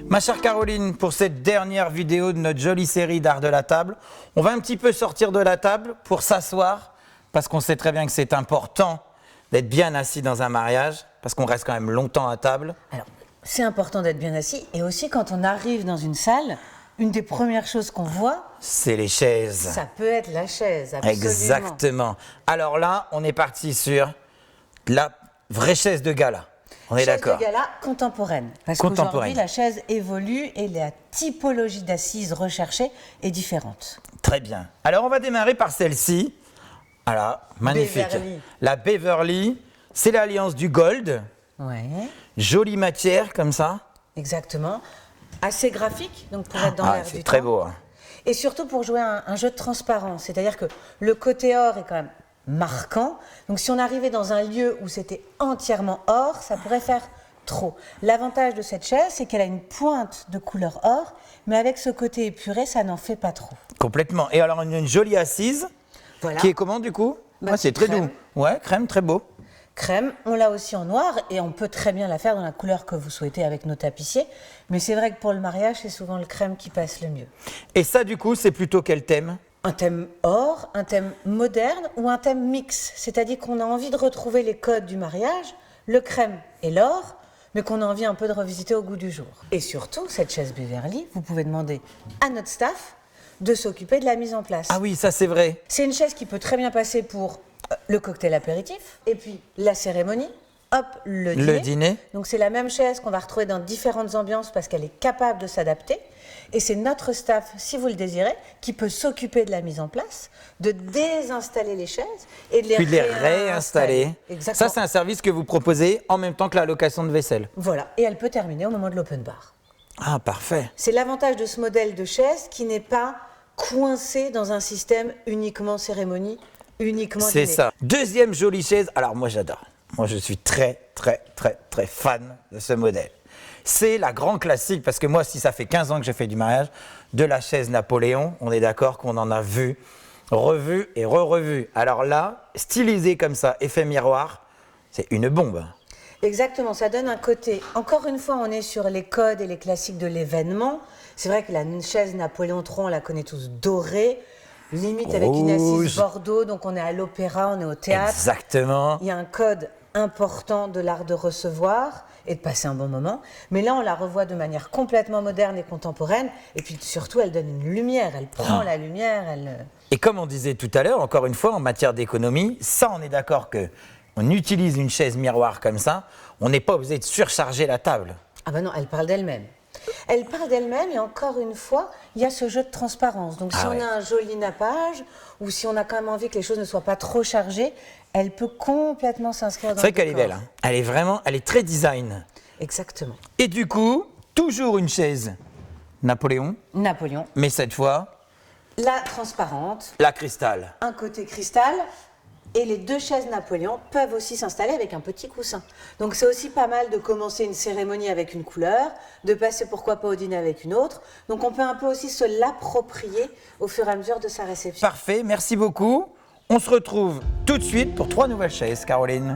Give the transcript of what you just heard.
Ma chère Caroline, pour cette dernière vidéo de notre jolie série d'art de la table, on va un petit peu sortir de la table pour s'asseoir, parce qu'on sait très bien que c'est important d'être bien assis dans un mariage, parce qu'on reste quand même longtemps à table. Alors, c'est important d'être bien assis, et aussi quand on arrive dans une salle, une des premières choses qu'on voit, C'est les chaises. ça peut être la chaise, absolument. Exactement. Alors là, on est parti sur la vraie chaise de gala. On est d'accord. Chaise de gala contemporaine. Parce Contemporaine. qu'aujourd'hui, la chaise évolue et la typologie d'assises recherchée est différente. Très bien. Alors on va démarrer par celle-ci. Voilà, magnifique. Beverly. La Beverly, c'est l'alliance du gold. Ouais, Jolie matière comme ça. exactement. Assez graphique, donc pour être dans l'air du c'est temps. très beau. Hein. Et surtout pour jouer un jeu de transparence. C'est-à-dire que le côté or est quand même marquant. Donc si on arrivait dans un lieu où c'était entièrement or, ça pourrait faire trop. L'avantage de cette chaise, c'est qu'elle a une pointe de couleur or, mais avec ce côté épuré, ça n'en fait pas trop. Complètement. Et alors on a une jolie assise Voilà. qui est comment du coup? Bah, Ouais, c'est très crème. doux. Ouais, crème, très beau. Crème, on l'a aussi en noir et on peut très bien la faire dans la couleur que vous souhaitez avec nos tapissiers. Mais c'est vrai que pour le mariage, c'est souvent le crème qui passe le mieux. Et ça du coup, c'est plutôt quel thème? Un thème or, un thème moderne ou un thème mix. C'est-à-dire qu'on a envie de retrouver les codes du mariage, le crème et l'or, mais qu'on a envie un peu de revisiter au goût du jour. Et surtout, cette chaise Beverly, vous pouvez demander à notre staff de s'occuper de la mise en place. Ah oui, ça c'est vrai. C'est une chaise qui peut très bien passer pour le cocktail apéritif, et puis la cérémonie, hop, le dîner. Le dîner. Donc c'est la même chaise qu'on va retrouver dans différentes ambiances parce qu'elle est capable de s'adapter. Et c'est notre staff, si vous le désirez, qui peut s'occuper de la mise en place, de désinstaller les chaises et de les Puis de les réinstaller. réinstaller. Exactement. Ça c'est un service que vous proposez en même temps que la location de vaisselle. Voilà, et elle peut terminer au moment de l'open bar. Ah parfait. C'est l'avantage de ce modèle de chaise qui n'est pas coincé dans un système uniquement cérémonie, uniquement C'est dîner. ça. Deuxième jolie chaise. Alors moi j'adore. Moi je suis très fan de ce modèle. C'est la grande classique parce que moi si ça fait 15 ans que j'ai fait du mariage, de la chaise Napoléon, on est d'accord qu'on en a vu, revu et re-revu. Alors là, stylisé comme ça, effet miroir, c'est une bombe. Exactement, ça donne un côté. Encore une fois, on est sur les codes et les classiques de l'événement. C'est vrai que la chaise Napoléon III, on la connaît tous dorée, limite avec une assise Rouge. Bordeaux, donc on est à l'opéra, on est au théâtre. Exactement. Il y a un code important de l'art de recevoir et de passer un bon moment. Mais là, on la revoit de manière complètement moderne et contemporaine. Et puis surtout, elle donne une lumière, elle prend la lumière, elle... Et comme on disait tout à l'heure, encore une fois, en matière d'économie, ça on est d'accord que on utilise une chaise miroir comme ça, on n'est pas obligé de surcharger la table. Ah ben non, elle parle d'elle-même. Elle parle d'elle-même et encore une fois, il y a ce jeu de transparence. Donc si Ah on ouais. a un joli nappage ou si on a quand même envie que les choses ne soient pas trop chargées, elle peut complètement s'inscrire dans C'est le vrai qu'elle est décor. belle. Hein. Elle est très design. Exactement. Et du coup, toujours une chaise Napoléon, Napoléon, mais cette fois, la transparente, la cristal. un côté cristal. Et les deux chaises Napoléon peuvent aussi s'installer avec un petit coussin. Donc c'est aussi pas mal de commencer une cérémonie avec une couleur, de passer pourquoi pas au dîner avec une autre. Donc on peut un peu aussi se l'approprier au fur et à mesure de sa réception. Parfait, merci beaucoup. On se retrouve tout de suite pour 3 nouvelles chaises, Caroline.